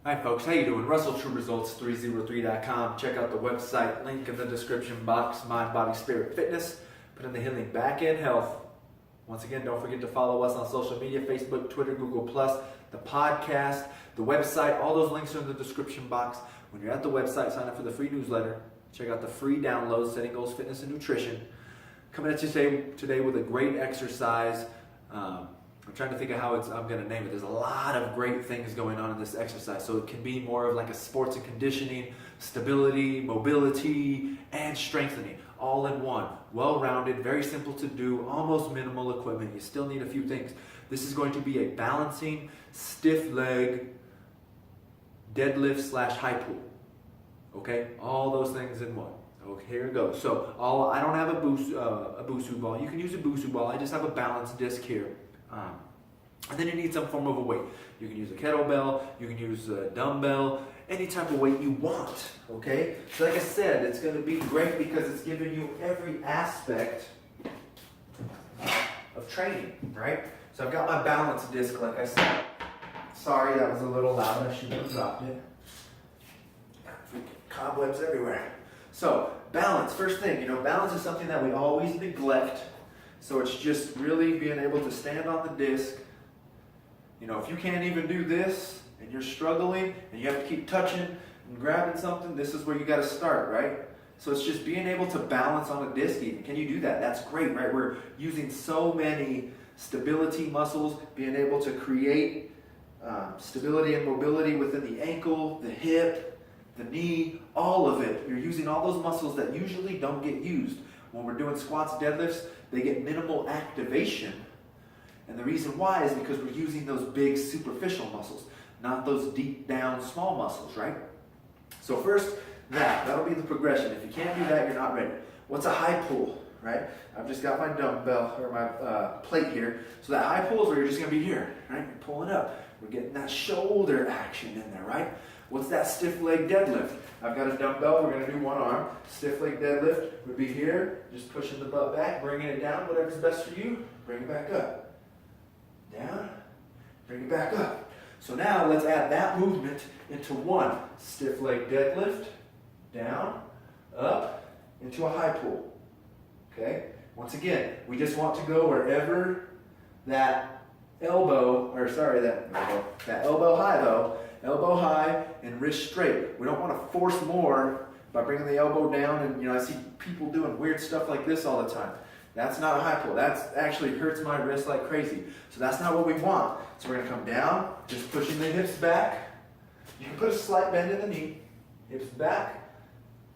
Hi folks, how you doing? RussellTrueResults303.com. Check out the website, link in the description box, Mind, Body, Spirit, Fitness. Put in the healing back end health. Once again, don't forget to follow us on social media, Facebook, Twitter, Google+, the podcast, the website. All those links are in the description box. When you're at the website, sign up for the free newsletter. Check out the free downloads, Setting Goals, Fitness, and Nutrition. Coming at you today with a great exercise. I'm trying to think of how I'm going to name it. There's a lot of great things going on in this exercise. So it can be more of like a sports and conditioning, stability, mobility, and strengthening all in one. Well-rounded, very simple to do, almost minimal equipment. You still need a few things. This is going to be a balancing, stiff leg, deadlift / high pull. Okay, all those things in one. Okay, here we go. So I don't have a Busu ball. You can use a Busu ball. I just have a balance disc here. And then you need some form of a weight. You can use a kettlebell, you can use a dumbbell, any type of weight you want, okay? So like I said, it's going to be great because it's giving you every aspect of training, right? So I've got my balance disc, like I said. Sorry, that was a little loud. I shouldn't have dropped it. Cobwebs everywhere. So balance, first thing, balance is something that we always neglect. So it's just really being able to stand on the disc. If you can't even do this and you're struggling and you have to keep touching and grabbing something, this is where you got to start, right? So it's just being able to balance on a disc even. Can you do that? That's great, right? We're using so many stability muscles, being able to create stability and mobility within the ankle, the hip, the knee, all of it. You're using all those muscles that usually don't get used. When we're doing squats, deadlifts, they get minimal activation. And the reason why is because we're using those big superficial muscles, not those deep down small muscles, right? So first, that'll be the progression. If you can't do that, you're not ready. What's a high pull, right? I've just got my dumbbell or my plate here. So that high pull is where you're just going to be here, right? You're pulling up. We're getting that shoulder action in there, right? What's that stiff leg deadlift? I've got a dumbbell, we're going to do one arm. Stiff leg deadlift would be here, just pushing the butt back, bringing it down, whatever's best for you, bring it back up. Down, bring it back up. So now let's add that movement into one. Stiff leg deadlift, down, up, into a high pull. Okay? Once again, we just want to go wherever that elbow high though, elbow high and wrist straight. We don't want to force more by bringing the elbow down, and I see people doing weird stuff like this all the time. That's not a high pull. That actually hurts my wrist like crazy. So that's not what we want. So we're going to come down, just pushing the hips back. You can put a slight bend in the knee. Hips back,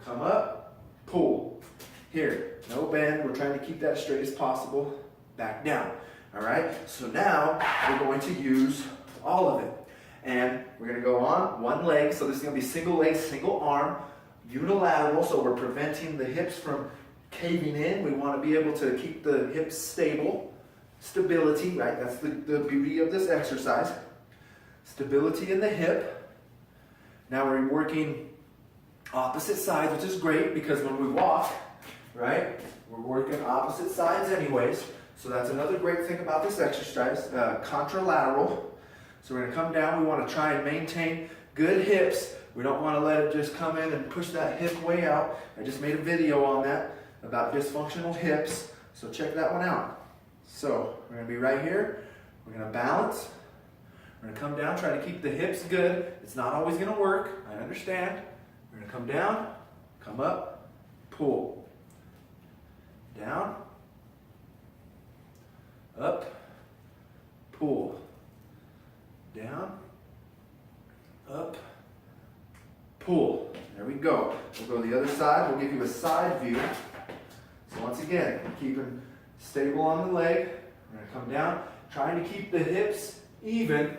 come up, pull. Here, no bend. We're trying to keep that as straight as possible. Back down. All right? So now we're going to use all of it. And we're going to go on one leg. So this is going to be single leg, single arm, unilateral. So we're preventing the hips from caving in. We want to be able to keep the hips stable. Stability, right? That's the beauty of this exercise. Stability in the hip. Now we're working opposite sides, which is great because when we walk, right, we're working opposite sides anyways. So that's another great thing about this exercise, contralateral. So we're going to come down. We want to try and maintain good hips. We don't want to let it just come in and push that hip way out. I just made a video on that about dysfunctional hips. So check that one out. So we're going to be right here. We're going to balance. We're going to come down, try to keep the hips good. It's not always going to work. I understand. We're going to come down, come up, pull. Down, up, pull. Down, up, pull. There we go. We'll go to the other side. We'll give you a side view. So once again, keeping stable on the leg. We're going to come down, trying to keep the hips even.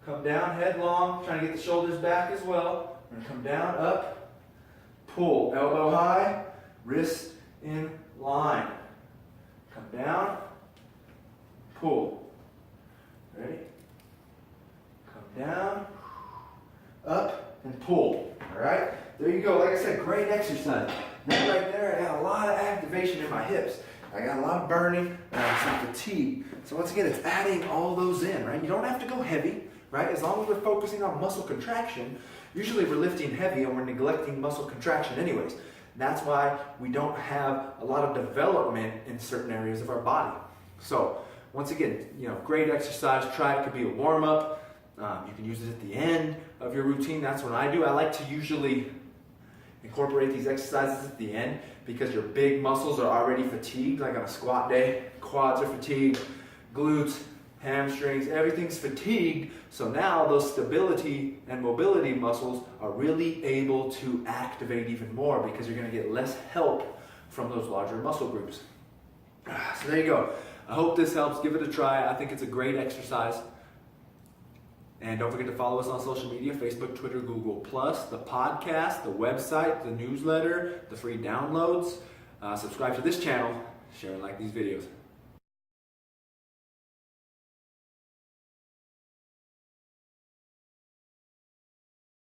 Come down, head long, trying to get the shoulders back as well. We're going to come down, up, pull. Elbow high, wrist in line. Come down, pull. Ready? Down, up, and pull. All right? There you go. Like I said, great exercise. That right there, I got a lot of activation in my hips. I got a lot of burning and some fatigue. So once again, it's adding all those in, right? You don't have to go heavy. right? As long as we're focusing on muscle contraction, usually we're lifting heavy and we're neglecting muscle contraction anyways. That's why we don't have a lot of development in certain areas of our body. So once again, great exercise. Try it. It could be a warm-up. You can use it at the end of your routine. That's what I do. I like to usually incorporate these exercises at the end because your big muscles are already fatigued, like on a squat day. Quads are fatigued, glutes, hamstrings, everything's fatigued. So now those stability and mobility muscles are really able to activate even more because you're going to get less help from those larger muscle groups. So there you go. I hope this helps. Give it a try. I think it's a great exercise. And don't forget to follow us on social media, Facebook, Twitter, Google+, the podcast, the website, the newsletter, the free downloads. Subscribe to this channel, share and like these videos.